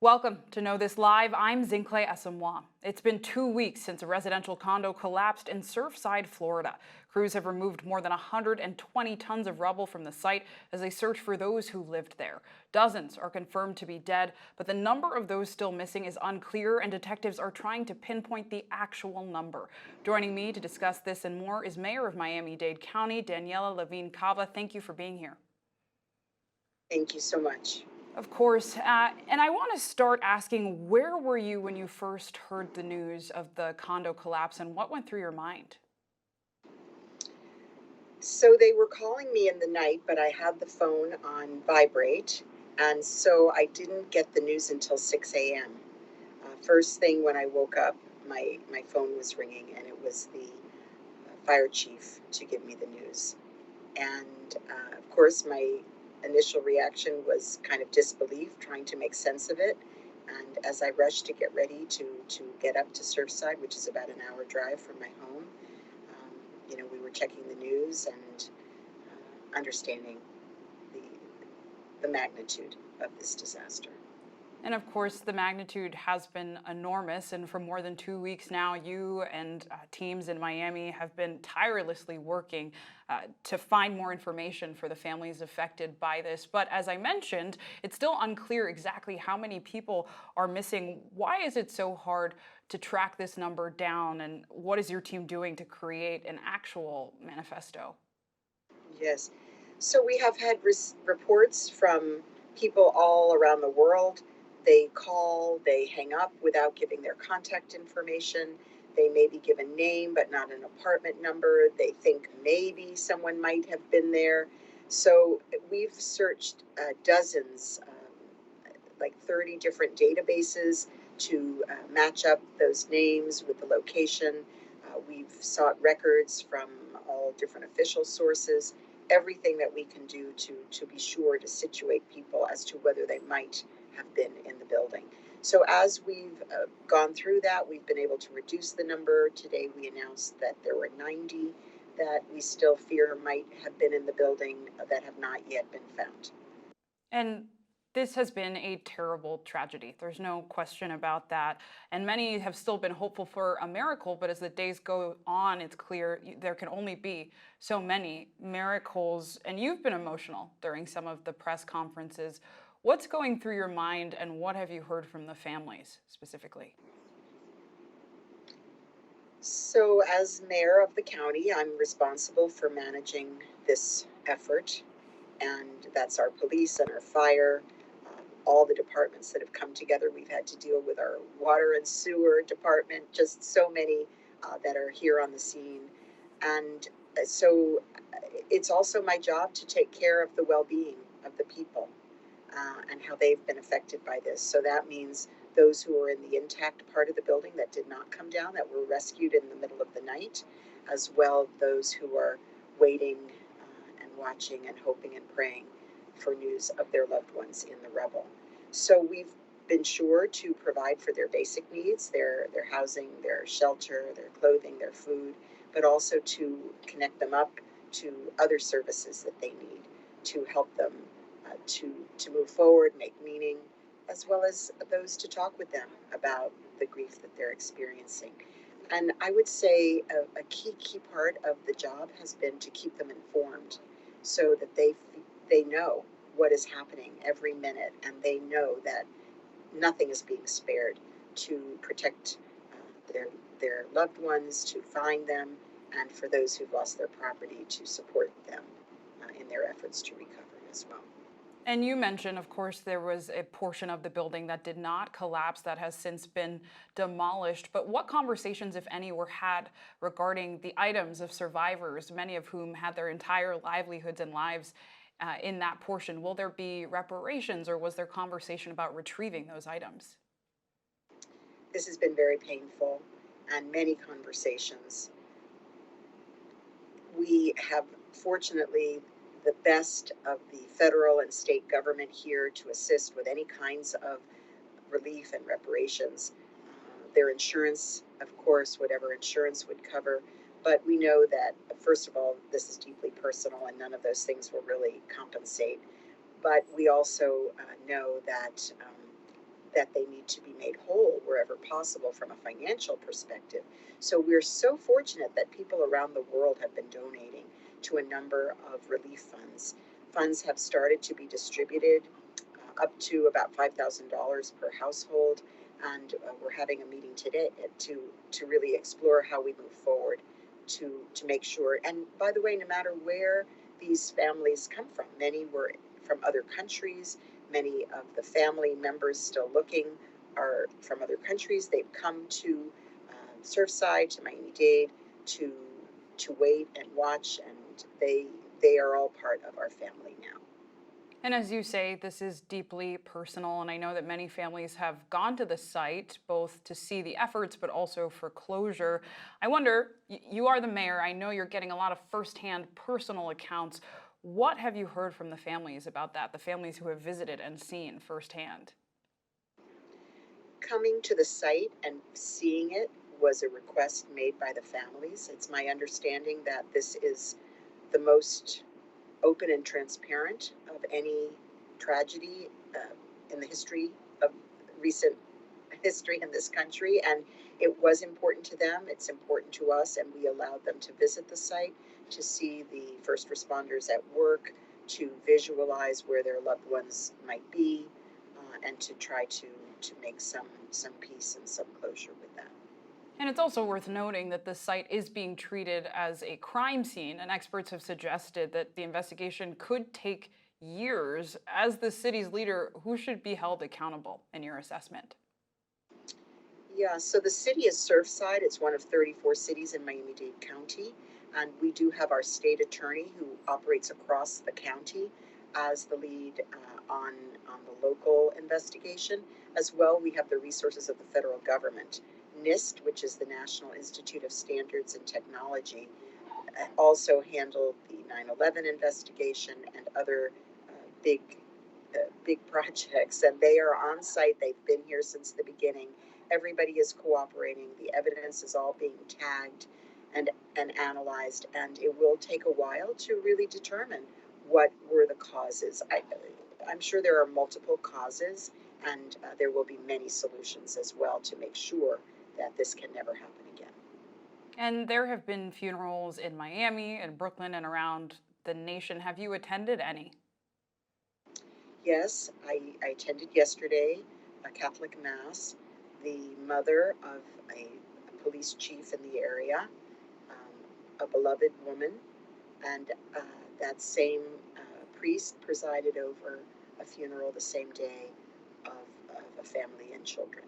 Welcome to Know This Live. I'm Zinhle Essamuah. It's been 2 weeks since a residential condo collapsed in Surfside, Florida. Crews have removed more than 120 tons of rubble from the site as they search for those who lived there. Dozens are confirmed to be dead, but the number of those still missing is unclear, and detectives are trying to pinpoint the actual number. Joining me to discuss this and more is Mayor of Miami-Dade County, Daniella Levine Cava. Thank you for being here. Thank you so much. Of course. And I want to start asking, where were you when you first heard the news of the condo collapse, and what went through your mind? So they were calling me in the night, but I had the phone on vibrate, and so I didn't get the news until 6 a.m. First thing when I woke up, my phone was ringing, and it was the fire chief to give me the news. And of course, my initial reaction was kind of disbelief, trying to make sense of it. And as I rushed to get ready to get up to Surfside, which is about an hour drive from my home, we were checking the news and understanding the the magnitude of this disaster. And of course, the magnitude has been enormous. And for more than 2 weeks now, you and teams in Miami have been tirelessly working to find more information for the families affected by this. But as I mentioned, it's still unclear exactly how many people are missing. Why is it so hard to track this number down? And what is your team doing to create an actual manifesto? Yes. So we have had reports from people all around the world. They call, they hang up without giving their contact information. They maybe give a name, but not an apartment number. They think maybe someone might have been there. So we've searched dozens, like 30 different databases to match up those names with the location. We've sought records from all different official sources, everything that we can do to be sure to situate people as to whether they might have been in the building. So as we've gone through that, we've been able to reduce the number. Today we announced that there were 90 that we still fear might have been in the building that have not yet been found. And this has been a terrible tragedy. There's no question about that. And many have still been hopeful for a miracle, but as the days go on, it's clear there can only be so many miracles. And you've been emotional during some of the press conferences. What's going through your mind, and what have you heard from the families specifically? So, as mayor of the county, I'm responsible for managing this effort, and that's our police and our fire, all the departments that have come together. We've had to deal with our water and sewer department, just so many that are here on the scene. And so it's also my job to take care of the well being of the people and how they've been affected by this. So that means those who are in the intact part of the building that did not come down, that were rescued in the middle of the night, as well those who are waiting and watching and hoping and praying for news of their loved ones in the rubble. So we've been sure to provide for their basic needs, their housing, their shelter, their clothing, their food, but also to connect them up to other services that they need to help them to move forward, make meaning, as well as those to talk with them about the grief that they're experiencing. And I would say a key part of the job has been to keep them informed, so that they know what is happening every minute, and they know that nothing is being spared to protect their loved ones, to find them, and for those who've lost their property, to support them in their efforts to recover as well. And you mentioned, of course, there was a portion of the building that did not collapse that has since been demolished. But what conversations, if any, were had regarding the items of survivors, many of whom had their entire livelihoods and lives in that portion? Will there be reparations, or was there conversation about retrieving those items? This has been very painful, and many conversations. We have, fortunately, the best of the federal and state government here to assist with any kinds of relief and reparations. Their insurance, of course, whatever insurance would cover. But we know that, first of all, this is deeply personal, and none of those things will really compensate. But we also know that that they need to be made whole wherever possible from a financial perspective. So we're so fortunate that people around the world have been donating to a number of relief funds. Funds have started to be distributed up to about $5,000 per household, and we're having a meeting today to really explore how we move forward to make sure. And by the way, no matter where these families come from, many were from other countries. Many of the family members still looking are from other countries. They've come to Surfside, to Miami-Dade, to wait and watch, and they are all part of our family now. And as you say, this is deeply personal, and I know that many families have gone to the site both to see the efforts but also for closure. I wonder, you are the mayor, I know you're getting a lot of firsthand personal accounts. What have you heard from the families about that, the families who have visited and seen firsthand? Coming to the site and seeing it was a request made by the families. It's my understanding that this is the most open and transparent of any tragedy in the history of recent history in this country, and it was important to them. It's important to us, and we allowed them to visit the site to see the first responders at work, to visualize where their loved ones might be, and to try to make some peace and some closure with that. And it's also worth noting that the site is being treated as a crime scene, and experts have suggested that the investigation could take years. As the city's leader, who should be held accountable in your assessment? Yeah, so the city is Surfside. It's one of 34 cities in Miami-Dade County, and we do have our state attorney who operates across the county as the lead on the local investigation. As well, we have the resources of the federal government. NIST, which is the National Institute of Standards and Technology, also handled the 9/11 investigation and other big projects, and they are on site. They've been here since the beginning. Everybody is cooperating. The evidence is all being tagged and analyzed, and it will take a while to really determine what were the causes. I'm sure there are multiple causes, and there will be many solutions as well to make sure that this can never happen again. And there have been funerals in Miami and Brooklyn and around the nation. Have you attended any? Yes, I attended yesterday a Catholic Mass. The mother of a police chief in the area, a beloved woman, and that same priest presided over a funeral the same day of a family and children.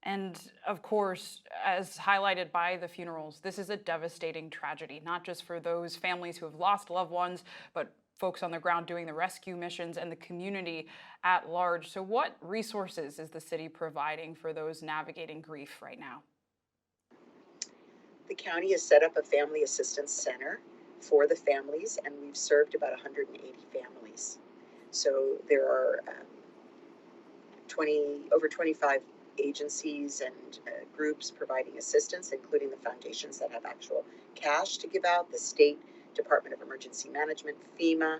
And of course, as highlighted by the funerals, this is a devastating tragedy, not just for those families who have lost loved ones, but folks on the ground doing the rescue missions and the community at large. So what resources is the city providing for those navigating grief right now? The county has set up a family assistance center for the families, and we've served about 180 families. So there are over 25 agencies and groups providing assistance, including the foundations that have actual cash to give out, the State Department of Emergency Management, FEMA,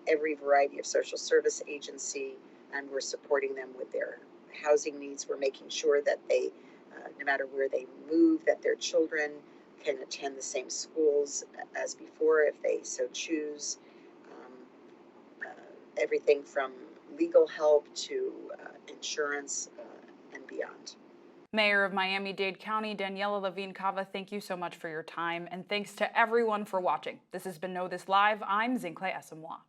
every variety of social service agency, and we're supporting them with their housing needs. We're making sure that they, no matter where they move, that their children can attend the same schools as before if they so choose. Everything from legal help to insurance and beyond. Mayor of Miami-Dade County, Daniella Levine Cava, thank you so much for your time. And thanks to everyone for watching. This has been KnowThis Live. I'm Zinhle Essamuah.